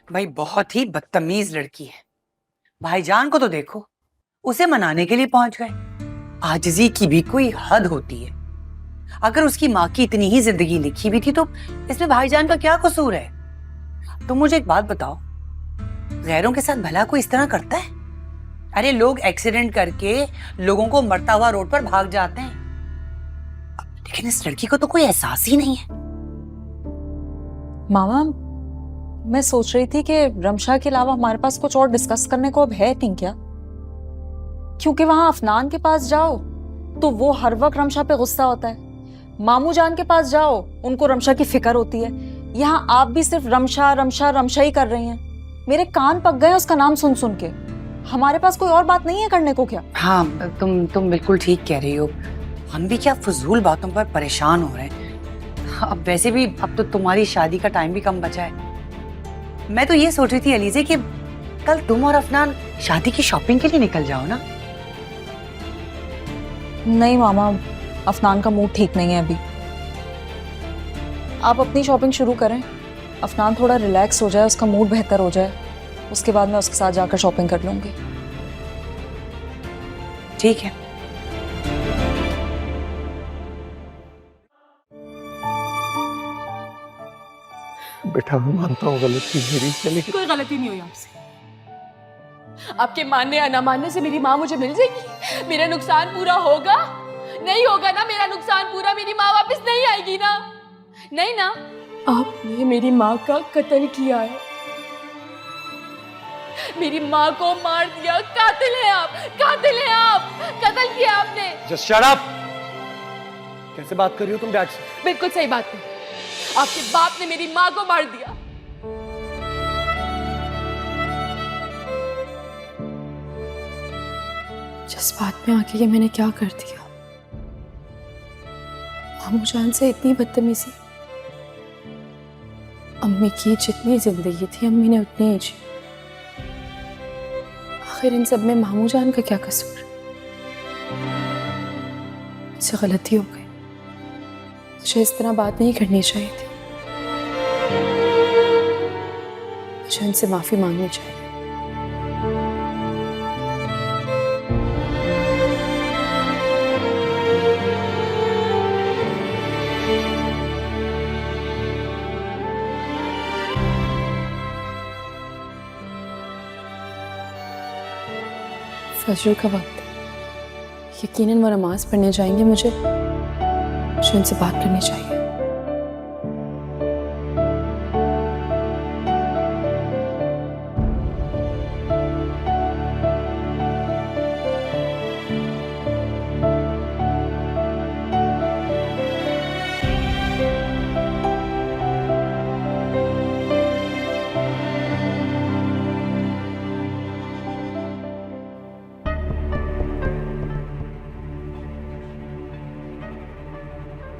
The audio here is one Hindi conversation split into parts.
भाई बहुत ही बदतमीज लड़की है। भाईजान को तो देखो, उसे मनाने के लिए पहुंच गए। आजिजी की भी कोई हद होती है। अगर उसकी माँ की इतनी ही जिंदगी लिखी हुई थी तो इसमें भाईजान का क्या कसूर है? तुम मुझे एक बात बताओ, गैरों के साथ भला कोई इस तरह करता है? अरे लोग एक्सीडेंट करके लोगों को मरता हुआ रोड पर भाग जाते हैं, लेकिन इस लड़की को तो कोई एहसास ही नहीं है। मामा, मैं सोच रही थी कि रमशा के अलावा हमारे पास कुछ और डिस्कस करने को अब है नहीं क्या? क्योंकि वहां अफनान के पास जाओ तो वो हर वक्त रमशा पे गुस्सा होता है, मामू जान के पास जाओ उनको रमशा की फिक्र होती है, यहाँ आप भी सिर्फ रमशा रमशा रमशा ही कर रही हैं। मेरे कान पक गए उसका नाम सुन सुन के। हमारे पास कोई और बात नहीं है करने को क्या? हाँ, तुम बिल्कुल ठीक कह रही हो। हम भी क्या फजूल बातों पर परेशान हो रहे हैं। अब वैसे भी अब तो तुम्हारी शादी का टाइम भी कम बचा है। मैं तो ये सोच रही थी अलीजे कि कल तुम और अफनान शादी की शॉपिंग के लिए निकल जाओ ना। नहीं मामा, अफनान का मूड ठीक नहीं है अभी। आप अपनी शॉपिंग शुरू करें, अफनान थोड़ा रिलैक्स हो जाए, उसका मूड बेहतर हो जाए, उसके बाद मैं उसके साथ जाकर शॉपिंग कर लूंगी। ठीक है। बेटा मैं मानता हूँ गलती मेरी है, लेकिन कोई गलती नहीं हुई आपसे। आपके मानने या ना मानने से मेरी माँ मुझे मिल जाएगी? मेरा नुकसान पूरा होगा? नहीं होगा ना मेरा नुकसान पूरा? मेरी माँ वापस नहीं आएगी ना? नहीं ना? आपने मेरी माँ का कत्ल किया है, मेरी माँ को मार दिया। कातिल है आप, कातिल है आप, कत्ल किया आपने। Just shut up. कैसे बात कर रही हो तुम डैड से? बिल्कुल सही बात है, आपके बाप ने मेरी माँ को मार दिया। जज्बात में आके ये मैंने क्या कर दिया? मामू जान से इतनी बदतमीजी। अम्मी की जितनी जिंदगी थी अम्मी ने उतनी ही जी। आखिर इन सब में मामू जान का क्या कसूर? मुझसे गलती हो गई, मुझे इस तरह बात नहीं करनी चाहिए थी, मुझे उनसे माफी मांगनी चाहिए। फजर का वक्त है, यकीनन वो नमाज पढ़ने जाएंगे, मुझे उनसे बात करनी चाहिए।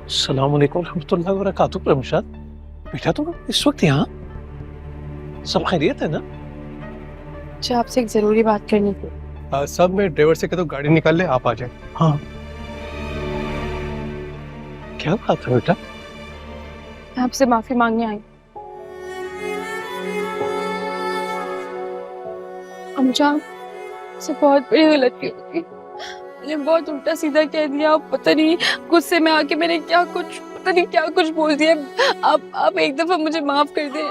अस्सलाम वालेकुम रहमतुल्लाहि व बरकातुहू। रमशाद बेटा तुम इस वक्त यहाँ? सब खैरियत है ना? मुझे आपसे एक जरूरी बात करनी थी। सब मैं ड्राइवर से कहता हूँ गाड़ी निकाल ले, आप आ जाए। हाँ क्या बात है बेटा? मैं आपसे माफी मांगने आई। अम्मजान से बहुत बड़ी गलती हो गई, मैंने बहुत उल्टा सीधा कह दिया। पता नहीं गुस्से में आके मैंने क्या कुछ, पता नहीं क्या कुछ बोल दिया। आप एक दफा मुझे माफ कर दें।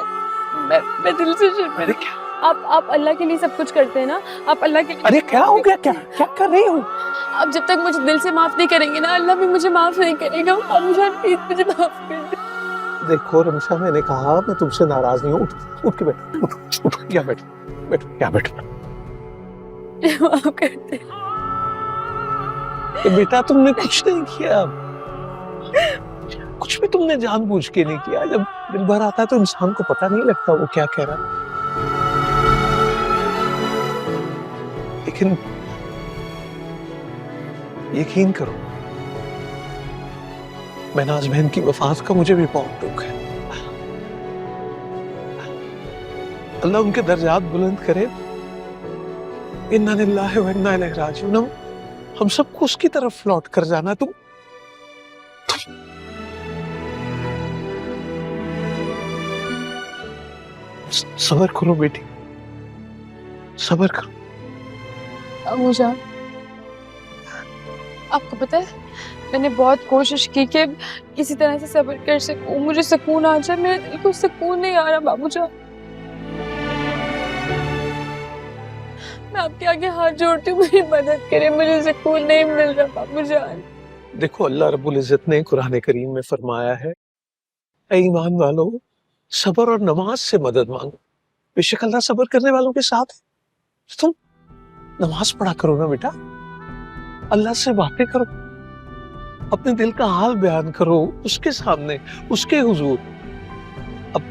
मैं दिल से अरे क्या? आप अल्लाह के लिए सब कुछ करते हैं ना? आप अल्लाह के लिए। अरे क्या हो गया? क्या क्या कर रही हो? आप जब तक मुझे दिल से माफ नहीं करेंगे ना, अल्लाह भी मुझे माफ नहीं करेगा। अम्मजान प्लीज मुझे माफ कर दे। देखो रमशा, मैंने कहा मैं तुमसे नाराज नहीं हूँ। उठ के बैठो, उठो, क्या बैठो, बैठो, क्या बैठो। माफ कर दे। बेटा तुमने कुछ नहीं किया, कुछ भी तुमने जानबूझ के नहीं किया। जब दिल भर आता है तो इंसान को पता नहीं लगता वो क्या कह रहा है। लेकिन यकीन करो, महनाज बहन की वफात का मुझे भी बहुत दुख है। अल्लाह उनके दर्जात बुलंद करे। इन्ना लिल्लाहि व इन्ना इलैहि राजिऊन। हम सबको उसकी तरफ लौट कर जाना। तुम सबर करो बेटी, सबर करो। अबूजान, आपको पता है मैंने बहुत कोशिश की कि किसी तरह से सब्र कर सकूं, मुझे सुकून आ जाए, मेरे दिल को सुकून नहीं आ रहा बाबूजान। मैं आपके आगे हाथ जोड़ती हूँ, मेरी मदद करें, मुझे सुकून नहीं मिल रहा बाबूजान। देखो अल्लाह रब्बुल इज्जत ने कुरान करीम में फरमाया है, ऐ ईमान वालों, सबर और नमाज से मदद मांगो, बेशक अल्लाह सबर करने वालों के साथ है। तुम नमाज पढ़ा करो ना बेटा, अल्लाह से बातें करो, अपने दिल का हाल बयान करो उसके सामने, उसके हुजूर। अब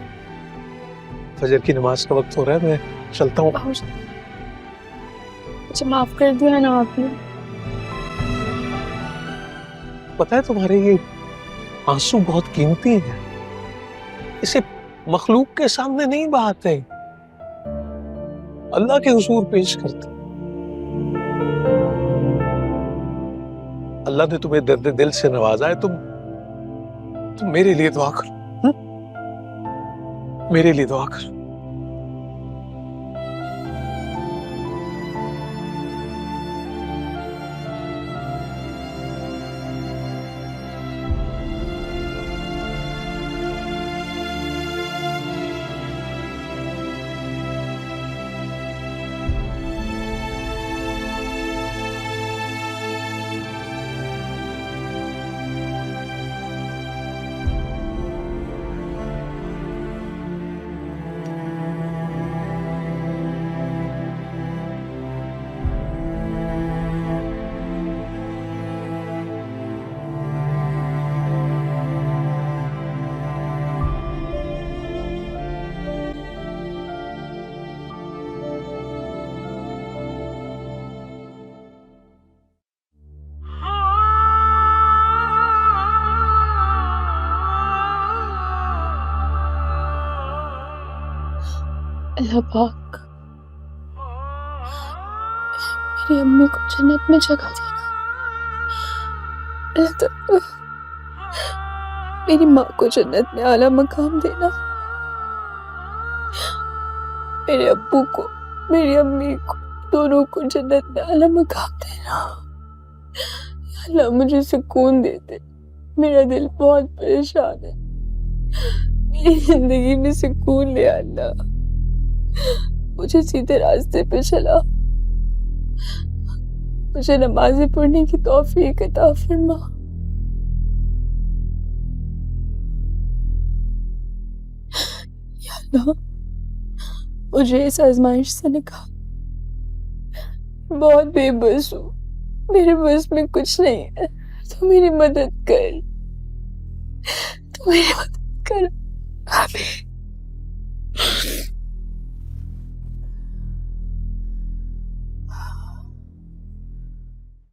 फजर की नमाज का वक्त हो रहा है, मैं चलता हूँ। मुझे माफ कर दिया ना आपने। पता है तुम्हारे ये आंसू बहुत कीमती हैं, इसे मखलूक के सामने नहीं बहाते, अल्लाह के हुजूर पेश करते। अल्लाह ने तुम्हें दर्द दिल से नवाजा है, तुम मेरे लिए दुआ करो, मेरे लिए दुआ करो। अल्लाह पाक मेरी अम्मी को जन्नत में जगह देना। अल्लाह ताला मेरी माँ को जन्नत में आला मकाम देना। मेरे अब्बू को, मेरी अम्मी को, दोनों को जन्नत में आला मकाम देना। अल्लाह मुझे सुकून दे दे, मेरा दिल बहुत परेशान है, मेरी जिंदगी में सुकून ले अल्लाह, मुझे सीधे रास्ते पे चला, मुझे नमाज़ें पढ़ने की तौफीक अता फरमा। या अल्लाह मुझे इस आजमाइश से निकाल, बहुत बेबस हूँ, मेरे बस में कुछ नहीं है, तो मेरी मदद कर, तो मेरी मदद कर। आमीन।